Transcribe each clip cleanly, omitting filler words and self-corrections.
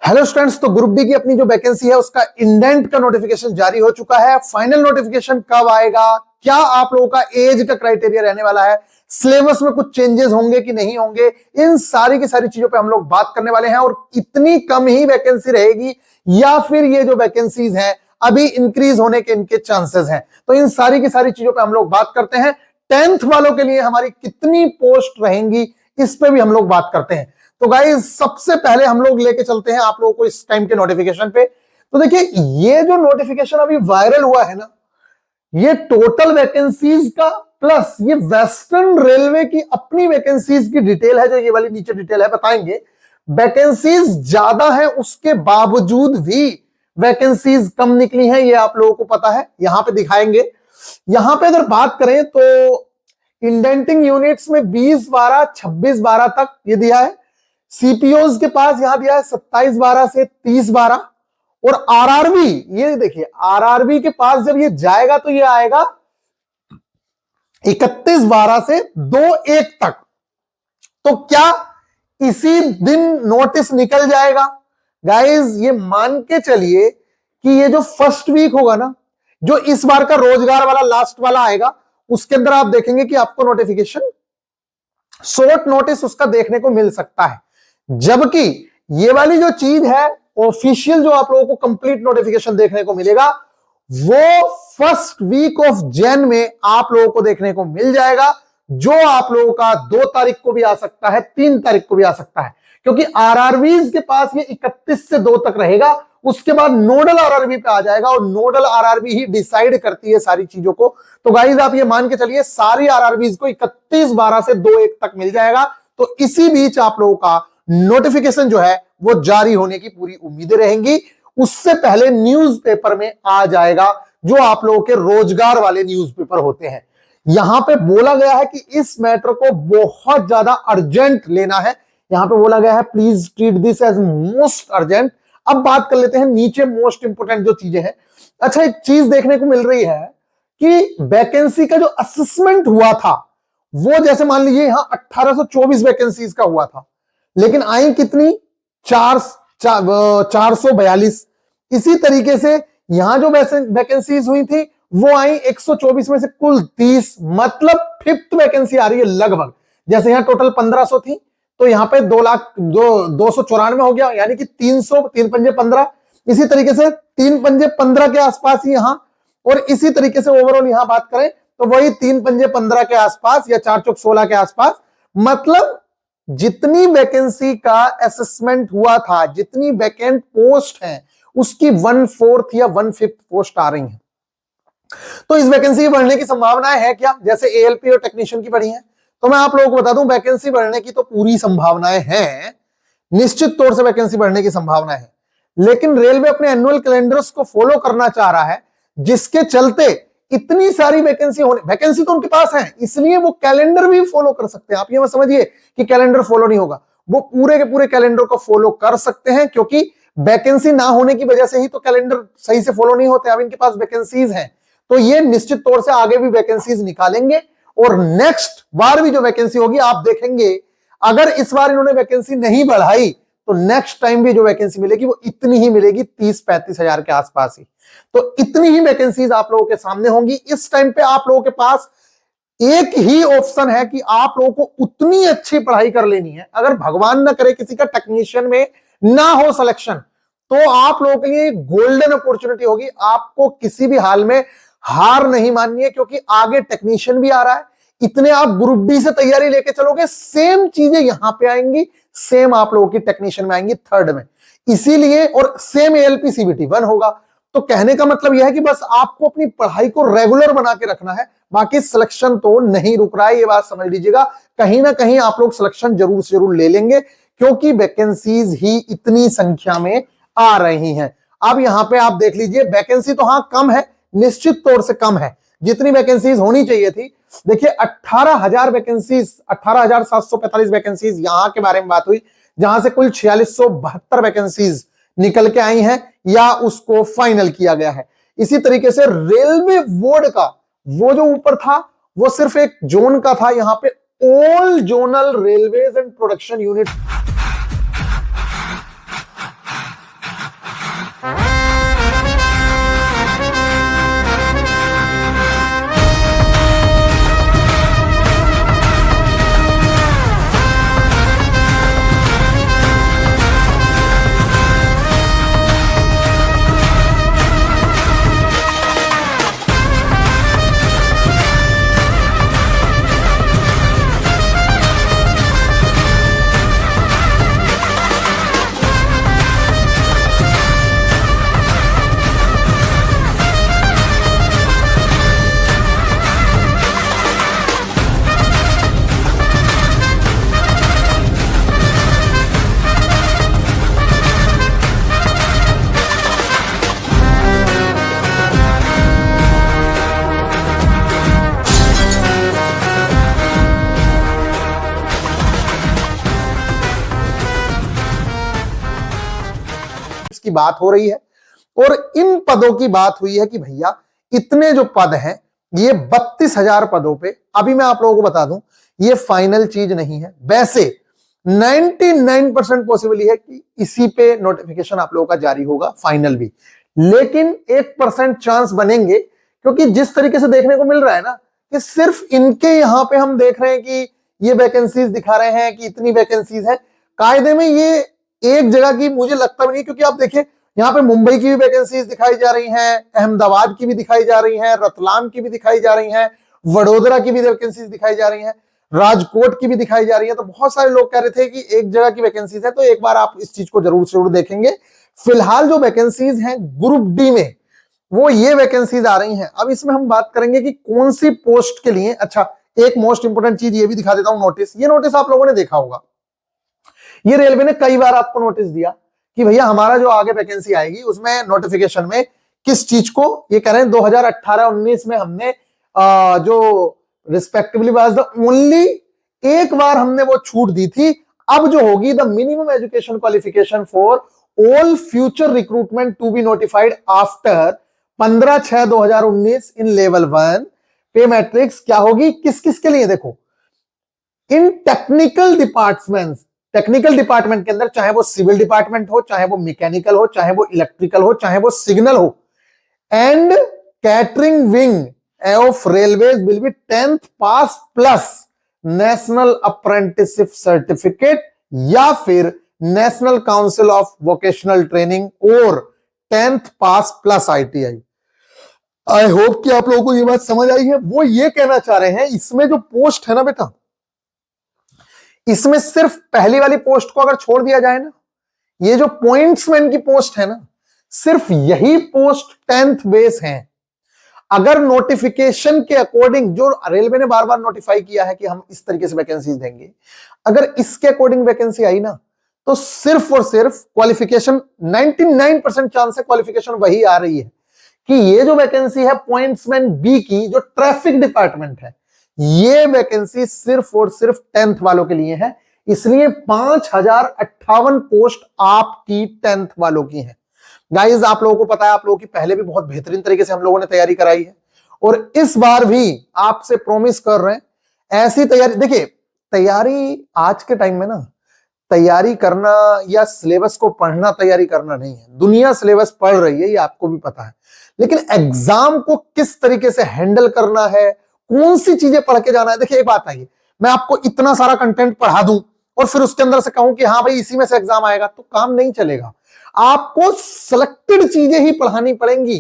Hello students, तो group D की अपनी जो वैकेंसी है उसका इंडेंट का नोटिफिकेशन जारी हो चुका है। फाइनल नोटिफिकेशन कब आएगा, क्या आप लोगों का एज का क्राइटेरिया रहने वाला है, सिलेबस में कुछ चेंजेस होंगे कि नहीं होंगे, इन सारी की सारी चीजों पे हम लोग बात करने वाले हैं। और इतनी कम ही वैकेंसी रहेगी या फिर ये जो वैकेंसीज हैं अभी इंक्रीज होने के इनके चांसेस हैं, तो इन सारी की सारी चीजों पर हम लोग बात करते हैं। 10th वालों के लिए हमारी कितनी पोस्ट रहेंगी इस पे भी हम लोग बात करते हैं। तो गाइस सबसे पहले हम लोग लेके चलते हैं आप लोगों को इस टाइम के नोटिफिकेशन पे। तो देखिए, ये जो नोटिफिकेशन अभी वायरल हुआ है ना, ये टोटल वैकेंसीज का प्लस ये वेस्टर्न रेलवे की अपनी वैकेंसीज की डिटेल है, जो ये वाली नीचे डिटेल है बताएंगे। वैकेंसीज ज्यादा है उसके बावजूद भी वैकेंसीज कम निकली हैं, ये आप लोगों को पता है, यहां पे दिखाएंगे। यहां पे अगर बात करें तो इंडेंटिंग यूनिट्स में 20-12, 26-12 तक ये दिया है। सीपीओज के पास यहां दिया है 27-12 से 30-12। और आरआरबी, ये देखिए आरआरबी के पास जब ये जाएगा तो ये आएगा 31-12 से 2-1 तक। तो क्या इसी दिन नोटिस निकल जाएगा? गाइज ये मान के चलिए कि ये जो फर्स्ट वीक होगा ना, जो इस बार का रोजगार वाला लास्ट वाला आएगा, उसके अंदर आप देखेंगे कि आपको नोटिफिकेशन शॉर्ट नोटिस उसका देखने को मिल सकता है। जबकि ये वाली जो चीज है ऑफिशियल, जो आप लोगों को कंप्लीट नोटिफिकेशन देखने को मिलेगा, वो फर्स्ट वीक ऑफ जैन में आप लोगों को देखने को मिल जाएगा, जो आप लोगों का 2 तारीख को भी आ सकता है, 3 तारीख को भी आ सकता है। क्योंकि आरआरबीज के पास ये 31 से 2 तक रहेगा, उसके बाद नोडल आरआरबी पे आ जाएगा और नोडल आरआरबी ही डिसाइड करती है सारी चीजों को। तो गाइज आप ये मान के चलिए सारी आरआरबीज को 31-12 से 2-1 तक मिल जाएगा। तो इसी बीच आप लोगों का नोटिफिकेशन जो है वो जारी होने की पूरी उम्मीदें रहेंगी। उससे पहले न्यूज़पेपर में आ जाएगा, जो आप लोगों के रोजगार वाले न्यूज़पेपर होते हैं। यहां पे बोला गया है कि इस मैटर को बहुत ज्यादा अर्जेंट लेना है। यहां पे बोला गया है please treat this as most urgent. अब बात कर लेते हैं नीचे मोस्ट इंपोर्टेंट जो चीजें हैं। अच्छा, एक चीज देखने को मिल रही है कि वैकेंसी का जो असेसमेंट हुआ था, वो जैसे मान लीजिए यहां 1824 वैकेंसीज का हुआ था, लेकिन आई कितनी 442। इसी तरीके से यहां जो वैकेंसीज हुई थी वो आई 124 में से कुल 30, मतलब 5th वैकेंसी आ रही है लगभग। जैसे यहां टोटल 1500 थी, तो यहां पे 2,294 हो गया, यानी कि 300, 3 पंजे 15। इसी तरीके से 3 पंजे 15 के आसपास ही यहां, और इसी तरीके से ओवरऑल यहां बात करें तो वही 3 पंजे 15 के आसपास या 4 चौक 16 के आसपास। मतलब जितनी वैकेंसी का असेसमेंट हुआ था, जितनी वैकेंट पोस्ट है, उसकी 1/4 या 1/5 पोस्ट आ रही है। तो इस वैकेंसी की बढ़ने की संभावनाएं है क्या? जैसे एएलपी और टेक्नीशियन की बढ़ी है, तो मैं आप लोगों को बता दूं वैकेंसी बढ़ने की तो पूरी संभावनाएं हैं, निश्चित तौर से वैकेंसी बढ़ने की संभावना है। लेकिन रेलवे अपने एनुअल कैलेंडर्स को फॉलो करना चाह रहा है, जिसके चलते इतनी सारी वैकेंसी तो उनके पास है, इसलिए वो कैलेंडर भी फॉलो कर सकते हैं। आप ये मत समझिए कि कैलेंडर फॉलो नहीं होगा, वो पूरे के पूरे कैलेंडर को फॉलो कर सकते हैं, क्योंकि वैकेंसी ना होने की वजह से ही तो कैलेंडर सही से फॉलो नहीं होते। अब इनके पास वैकेंसीज हैं, तो ये निश्चित तौर से आगे भी वैकेंसीज निकालेंगे। और नेक्स्ट बार भी जो वैकेंसी होगी आप देखेंगे, अगर इस बार इन्होंने वैकेंसी नहीं बढ़ाई तो नेक्स्ट टाइम भी जो वैकेंसी मिलेगी वो इतनी ही मिलेगी, 30-35 हजार के आसपास ही। तो इतनी ही वैकेंसीज आप लोगों के सामने होंगी। इस टाइम पे आप लोगों के पास एक ही ऑप्शन है कि आप लोगों को उतनी अच्छी पढ़ाई कर लेनी है। अगर भगवान ना करे किसी का टेक्नीशियन में ना हो सिलेक्शन, तो आप लोगों के लिए गोल्डन अपॉर्चुनिटी होगी। आपको किसी भी हाल में हार नहीं माननी है, क्योंकि आगे टेक्नीशियन भी आ रहा है। इतने आप ग्रुप डी से तैयारी लेके चलोगे, सेम चीजें यहां पे आएंगी, सेम आप लोगों की टेक्नीशियन में आएंगी 3rd में। इसीलिए, और सेम एएलपी सीबीटी 1 होगा। तो कहने का मतलब यह है कि बस आपको अपनी पढ़ाई को रेगुलर बना के रखना है, बाकी सिलेक्शन तो नहीं रुक रहा है, ये बात समझ लीजिएगा। कहीं ना कहीं आप लोग सिलेक्शन जरूर से जरूर ले लेंगे, क्योंकि वैकेंसीज ही इतनी संख्या में आ रही हैं। अब यहां पे आप देख लीजिए, वैकेंसी तो हां कम है, निश्चित तौर से कम है, जितनी वैकेंसीज होनी चाहिए थी। देखिए 18,000 वैकेंसीज, 18,745 वैकेंसीज यहां के बारे में बात हुई, जहां से कुल 4672 वैकेंसीज निकल के आई हैं या उसको फाइनल किया गया है। इसी तरीके से रेलवे बोर्ड का वो जो ऊपर था वो सिर्फ एक जोन का था, यहां पे all zonal railways and production unit की बात हो रही है और इन पदों की बात हुई है कि भैया इतने जो पद हैं ये 32,000 पदों पे। अभी मैं आप लोगों को बता दूं ये फाइनल चीज नहीं है, वैसे 99% पॉसिबल है कि इसी पे नोटिफिकेशन आप लोगों का जारी होगा, फाइनल भी, लेकिन 1% चांस बनेंगे, क्योंकि जिस तरीके से देखने को मिल रहा है ना कि सिर्फ इनके यहां पे हम देख रहे हैं कि ये वैकेंसीज दिखा रहे हैं कि इतनी वैकेंसीज है, कायदे में ये एक जगह की मुझे लगता भी नहीं, क्योंकि आप देखिए यहां पे मुंबई की भी वैकेंसीज दिखाई जा रही हैं, अहमदाबाद की भी दिखाई जा रही हैं, रतलाम की भी दिखाई जा रही हैं, वडोदरा की भी वैकेंसीज दिखाई जा रही हैं, राजकोट की भी दिखाई जा रही है। तो बहुत सारे लोग कह रहे थे कि एक जगह की वैकेंसीज है, तो एक बार आप इस चीज को जरूर देखेंगे। फिलहाल जो वैकेंसीज हैं ग्रुप डी में वो ये वैकेंसीज आ रही हैं। अब इसमें हम बात करेंगे कि कौन सी पोस्ट के लिए। अच्छा, एक मोस्ट इंपोर्टेंट चीज ये भी दिखा देता हूं, नोटिस। ये नोटिस आप लोगों ने देखा होगा, ये रेलवे ने कई बार आपको नोटिस दिया कि भैया हमारा जो आगे वैकेंसी आएगी उसमें नोटिफिकेशन में किस चीज को ये कह रहे हैं 2018-19 में हमने जो रिस्पेक्टिवली वाज द ओनली, एक बार हमने वो छूट दी थी, अब जो होगी the minimum education qualification for all future recruitment to be notified after 15/6/2019 in level 1 pay matrix क्या होगी, किस किस के लिए। देखो, इन टेक्निकल डिपार्टमेंट्स, टेक्निकल डिपार्टमेंट के अंदर, चाहे वो सिविल डिपार्टमेंट हो, चाहे वो मैकेनिकल हो, चाहे वो इलेक्ट्रिकल हो, चाहे वो सिग्नल हो, and catering wing of railways will be 10th pass plus national apprenticeship certificate या फिर national council of vocational training और 10th pass plus ITI। I hope कि आप लोगों को ये बात समझ आई है। वो ये कहना चाह रहे हैं इसमें जो पोस्ट है ना बेटा, इसमें सिर्फ पहली वाली पोस्ट को अगर छोड़ दिया जाए ना, ये जो पॉइंट्समैन की पोस्ट है ना, सिर्फ यही पोस्ट 10th बेस है। अगर नोटिफिकेशन के अकॉर्डिंग, जो रेलवे ने बार बार नोटिफाई किया है कि हम इस तरीके से वैकेंसीज देंगे, अगर इसके अकॉर्डिंग वैकेंसी आई ना, तो सिर्फ और सिर्फ क्वालिफिकेशन 99% चांस है क्वालिफिकेशन वही आ रही है कि ये जो वैकेंसी है पॉइंट्समैन बी की, जो ट्रैफिक डिपार्टमेंट है, ये वैकेंसी सिर्फ और सिर्फ 10th वालों के लिए है। इसलिए 5058 पोस्ट आपकी 10th वालों की है। गाइस, आप लोगों को पता है, आप लोगों की पहले भी बहुत बेहतरीन तरीके से हम लोगों ने तैयारी कराई है और इस बार भी आपसे प्रॉमिस कर रहे हैं ऐसी तैयारी। देखिए, तैयारी आज के टाइम में ना, तैयारी करना या सिलेबस को पढ़ना तैयारी करना नहीं है। दुनिया सिलेबस पढ़ रही है, ये आपको भी पता है, लेकिन एग्जाम को किस तरीके से हैंडल करना है, कौन सी चीजें पढ़ के जाना है। देखिए, एक बात है, मैं आपको इतना सारा कंटेंट पढ़ा दूं और फिर उसके अंदर से कहूं कि हाँ भाई इसी में से एग्जाम आएगा, तो काम नहीं चलेगा। आपको सिलेक्टेड चीजें ही पढ़ानी पड़ेंगी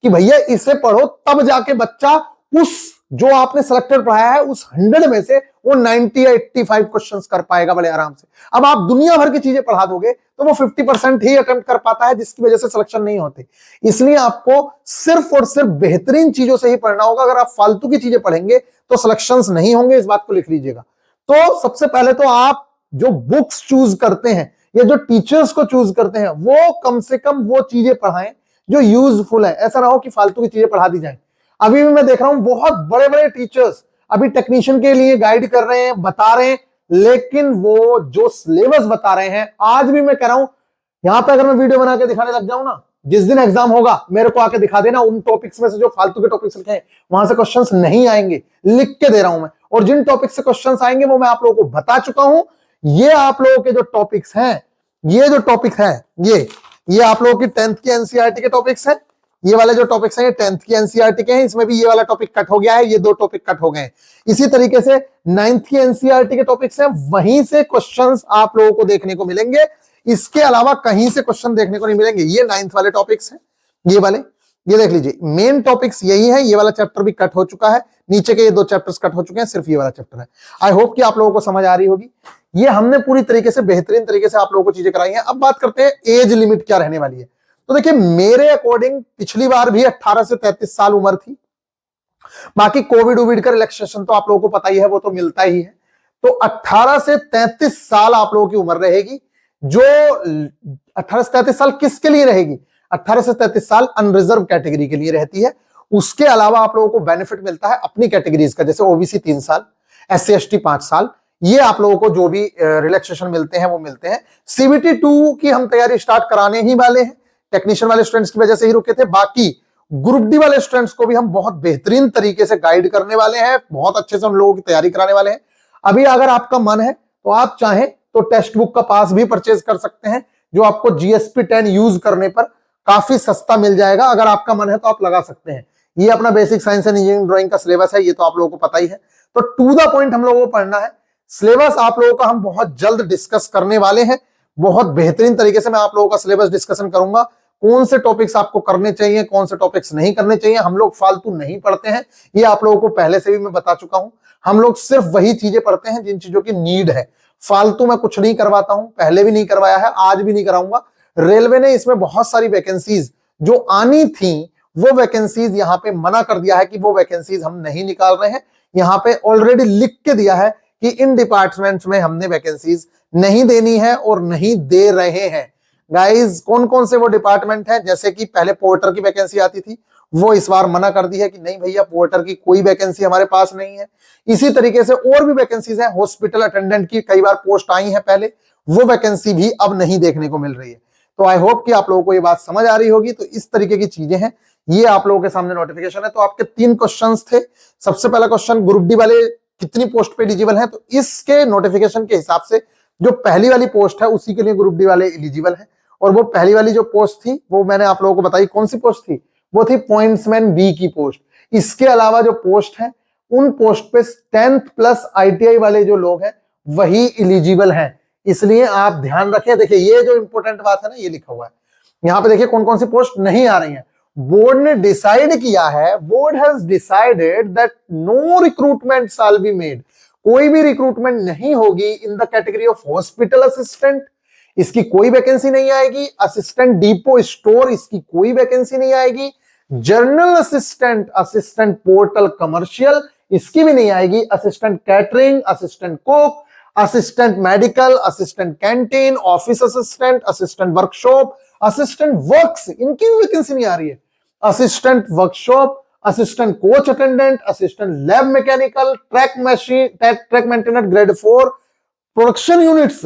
कि भैया इसे पढ़ो, तब जाके बच्चा उस जो आपने सिलेक्टेड पढ़ाया है उस 100 में से वो 90 या 85 क्वेश्चंस कर पाएगा बड़े आराम से। अब आप दुनिया भर की चीजें पढ़ा दोगे तो वो 50% ही अटेम्प्ट कर पाता है, जिसकी वजह से सिलेक्शन नहीं होती। इसलिए आपको सिर्फ और सिर्फ बेहतरीन चीजों से ही पढ़ना होगा। अगर आप फालतू की चीजें पढ़ेंगे तो सिलेक्शंस नहीं होंगे, इस बात को लिख लीजिएगा। तो सबसे पहले तो आप जो बुक्स चूज करते हैं या जो टीचर्स को चूज करते हैं, वो कम से कम वो चीजें पढ़ाएं जो यूजफुल है। ऐसा ना हो कि फालतू की चीजें पढ़ा दी जाए। अभी भी मैं देख रहा हूं बहुत बड़े बड़े टीचर्स अभी टेक्नीशियन के लिए गाइड कर रहे हैं, बता रहे हैं, लेकिन वो जो सिलेबस बता रहे हैं, आज भी मैं कह रहा हूं, यहां पे अगर मैं वीडियो बना के दिखाने लग जाऊं ना, जिस दिन एग्जाम होगा मेरे को आके दिखा देना, उन टॉपिक्स में से जो फालतू के टॉपिक्स लिखे हैं वहां से क्वेश्चंस नहीं आएंगे, लिख के दे रहा हूं मैं। और जिन टॉपिक से क्वेश्चंस आएंगे वो मैं आप लोगों को बता चुका हूं। ये आप लोगों के जो टॉपिक्स हैं, ये जो टॉपिक है, ये आप लोगों की 10th की एनसीईआरटी के टॉपिक्स हैं। ये वाले जो टॉपिक्स हैं ये 10th की एनसीईआरटी के हैं। इसमें भी ये वाला टॉपिक कट हो गया है, ये 2 टॉपिक कट हो गए हैं। इसी तरीके से 9th की एनसीईआरटी के टॉपिक्स हैं, वहीं से क्वेश्चंस आप लोगों को देखने को मिलेंगे। इसके अलावा कहीं से क्वेश्चन देखने को नहीं मिलेंगे। ये 9th वाले टॉपिक्स हैं, ये वाले, ये देख लीजिए, मेन टॉपिक्स यही है। ये वाला चैप्टर भी कट हो चुका है, नीचे के ये 2 चैप्टर्स कट हो चुके हैं, सिर्फ ये वाला चैप्टर है। आई होप कि आप लोगों को समझ आ रही होगी। ये हमने पूरी तरीके से बेहतरीन तरीके से आप लोगों को चीजें कराई हैं। अब बात करते हैं एज लिमिट क्या रहने वाली है। तो देखिए, मेरे अकॉर्डिंग पिछली बार भी 18 से 33 साल उम्र थी। बाकी कोविड का रिलैक्सेशन तो आप लोगों को पता ही है, वो तो मिलता ही है। तो 18 से 33 साल आप लोगों की उम्र रहेगी। जो 18 से 33 साल किसके लिए रहेगी? 18 से 33 साल अनरिजर्व कैटेगरी के लिए रहती है। उसके अलावा आप लोगों को बेनिफिट मिलता है अपनी कैटेगरीज का, जैसे ओबीसी 3 साल, SC ST 5 साल। ये आप लोगों को जो भी रिलैक्सेशन मिलते हैं वो मिलते हैं। CBT 2 की हम तैयारी स्टार्ट कराने ही वाले हैं। टेक्नीशियन वाले स्टूडेंट्स की वजह से ही रुके थे, बाकी ग्रुप डी वाले स्टूडेंट्स को भी हम बहुत बेहतरीन तरीके से गाइड करने वाले हैं, बहुत अच्छे से हम लोगों की तैयारी कराने वाले हैं। अभी अगर आपका मन है तो आप चाहें तो टेक्स्ट बुक का पास भी परचेज कर सकते हैं, जो आपको GSP 10 यूज करने पर काफी सस्ता मिल जाएगा। अगर आपका मन है तो आप लगा सकते हैं। ये अपना basic science and engineering drawing का सिलेबस है, ये तो आप लोगों को पता ही है। तो टू द पॉइंट हम लोगों को पढ़ना है। सिलेबस आप लोगों का हम बहुत जल्द डिस्कस करने वाले हैं, बहुत बेहतरीन तरीके से मैं आप लोगों का सिलेबस डिस्कशन करूंगा। कौन से टॉपिक्स आपको करने चाहिए, कौन से टॉपिक्स नहीं करने चाहिए। हम लोग फालतू नहीं पढ़ते हैं, ये आप लोगों को पहले से भी मैं बता चुका हूं। हम लोग सिर्फ वही चीजें पढ़ते हैं जिन चीजों की नीड है। फालतू मैं कुछ नहीं करवाता हूं, पहले भी नहीं करवाया है, आज भी नहीं कराऊंगा। रेलवे ने इसमें बहुत सारी वैकेंसीज जो आनी थी, वो वैकेंसीज यहां पे मना कर दिया है कि वो वैकेंसीज हम नहीं निकाल रहे हैं। यहां पे ऑलरेडी लिख के दिया है कि इन डिपार्टमेंट्स में हमने वैकेंसीज नहीं देनी है और नहीं दे रहे हैं। गाइस, कौन कौन से वो डिपार्टमेंट है? जैसे कि पहले पोर्टर की वैकेंसी आती थी, वो इस बार मना कर दी है कि नहीं भैया, पोर्टर की कोई वैकेंसी हमारे पास नहीं है। इसी तरीके से और भी वैकेंसीज हैं। हॉस्पिटल अटेंडेंट की कई बार पोस्ट आई है पहले, वो वैकेंसी भी अब नहीं देखने को मिल रही है। तो आई होप कि आप लोगों को ये बात समझ आ रही होगी। तो इस तरीके की चीजें हैं, ये आप लोगों के सामने नोटिफिकेशन है। तो आपके 3 क्वेश्चंस थे। सबसे पहला क्वेश्चन, ग्रुप डी वाले कितनी पोस्ट पे एलिजिबल हैं? तो इसके नोटिफिकेशन के हिसाब से जो पहली वाली पोस्ट है उसी के लिए ग्रुप डी वाले एलिजिबल है। और वो पहली वाली जो पोस्ट थी वो मैंने आप लोगों को बताई। कौन सी पोस्ट थी? वो थी पॉइंट्समैन बी की पोस्ट। इसके अलावा जो पोस्ट है, उन पोस्ट पे 10th प्लस ITI वाले जो लोग हैं वही एलिजिबल हैं। इसलिए आप ध्यान रखें। देखिए, ये जो इंपॉर्टेंट बात है ना, ये लिखा हुआ है यहां पे। देखिए कौन कौन सी पोस्ट नहीं आ रही है। बोर्ड ने डिसाइड किया है, board has decided that no recruitment shall be made. कोई भी रिक्रूटमेंट नहीं होगी in the category of hospital assistant, इसकी कोई वैकेंसी नहीं आएगी। असिस्टेंट डिपो स्टोर, इसकी कोई वैकेंसी नहीं आएगी। Journal assistant, assistant portal commercial, इसकी भी नहीं आएगी। Assistant catering, assistant cook, assistant medical, assistant canteen, office assistant, assistant workshop, assistant works, इनकी भी वैकेंसी नहीं आ रही है। Assistant workshop, assistant coach attendant, assistant lab mechanical, track machine, track maintenance grade 4, production units.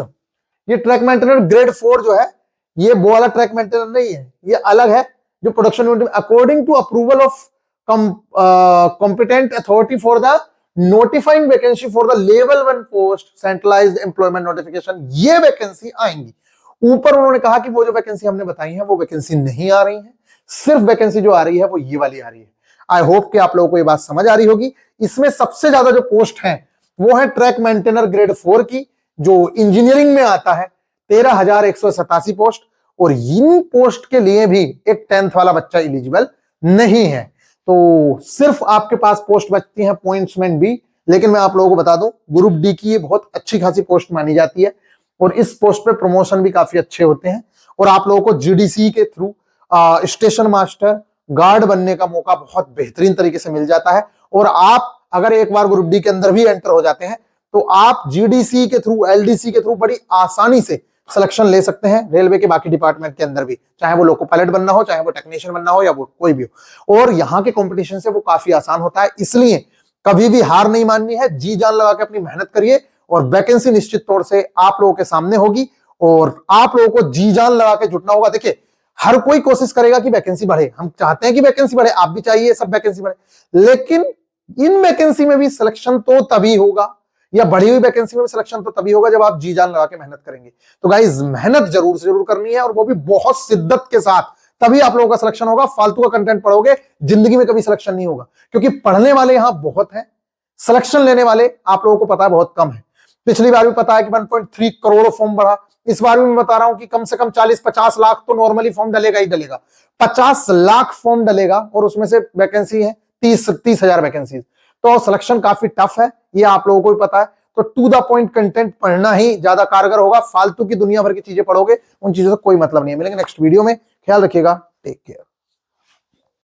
ये ट्रैक मेंटेनेंस ग्रेड 4 जो है, ये वो वाला ट्रैक मेंटेनेंस नहीं है, ये अलग है। जो production unit, according to approval of competent authority for the notifying vacancy for the level 1 post centralised employment notification, ये वैकेंसी आएंगी। ऊपर उन्होंने कहा कि वो जो वैकेंसी हमने बताई है वो वैकेंसी नहीं आ रही है, सिर्फ वैकेंसी जो आ रही है वो ये वाली आ रही है। आई होप कि आप लोगों को ये बात समझ आ रही होगी। इसमें सबसे ज्यादा जो पोस्ट है वो है ट्रैक मेंटेनर ग्रेड 4 की, जो इंजीनियरिंग में आता है, 13,187 पोस्ट। और इन पोस्ट के लिए भी एक 10th वाला बच्चा एलिजिबल नहीं है। तो सिर्फ आपके पास पोस्ट बचती है पॉइंट्समैन बी। लेकिन मैं आप लोगों को बता दूं, ग्रुप डी की ये बहुत अच्छी खासी पोस्ट मानी जाती है और इस पोस्ट पे प्रमोशन भी काफी अच्छे होते हैं। और आप लोगों को GDC के थ्रू स्टेशन मास्टर, गार्ड बनने का मौका बहुत बेहतरीन तरीके से मिल जाता है। और आप अगर एक बार ग्रुप डी के अंदर भी एंटर हो जाते हैं तो आप GDC के थ्रू, LDC के थ्रू बड़ी आसानी से सिलेक्शन ले सकते हैं रेलवे के बाकी डिपार्टमेंट के अंदर भी, चाहे वो लोको पायलट बनना हो, चाहे वो टेक्नीशियन बनना हो, या वो कोई भी हो। और यहाँ के कंपटीशन से वो काफी आसान होता है। इसलिए कभी भी हार नहीं माननी है, जी जान लगा के अपनी मेहनत करिए और वैकेंसी निश्चित तौर से आप लोगों के सामने होगी और आप लोगों को जी जान लगा के जुटना होगा। देखिए, हर कोई कोशिश करेगा कि वैकेंसी बढ़े, हम चाहते हैं कि वैकेंसी बढ़े, आप भी चाहिए सब वैकेंसी बढ़े, लेकिन इन वैकेंसी में भी सिलेक्शन तो तभी होगा, या बढ़ी हुई वैकेंसी में भी सिलेक्शन तो तभी होगा जब आप जी जान लगा के मेहनत करेंगे। तो गाइस, मेहनत जरूर से जरूर करनी है और वो भी बहुत शिद्दत के साथ, तभी आप लोगों का सिलेक्शन होगा। फालतू का कंटेंट पढ़ोगे, जिंदगी में कभी सिलेक्शन नहीं होगा, क्योंकि पढ़ने वाले यहां बहुत हैं, सिलेक्शन लेने वाले आप लोगों को पता है बहुत कम है। पिछली बार भी पता है कि 1.3 करोड़ फॉर्म भरा, इस बार भी मैं बता रहा हूं कि कम से कम 40-50 लाख तो नॉर्मली फॉर्म डलेगा ही डलेगा। 50 लाख फॉर्म डलेगा और उसमें से वैकेंसी है 30,000 वैकेंसी। तो सिलेक्शन काफी टफ है, ये आप लोगों को भी पता है। तो टू द पॉइंट कंटेंट पढ़ना ही ज्यादा कारगर होगा। फालतू की दुनिया भर की चीजें पढ़ोगे, उन चीजों से कोई मतलब नहीं है। मिलेंगे नेक्स्ट वीडियो में, ख्याल रखिएगा, टेक केयर।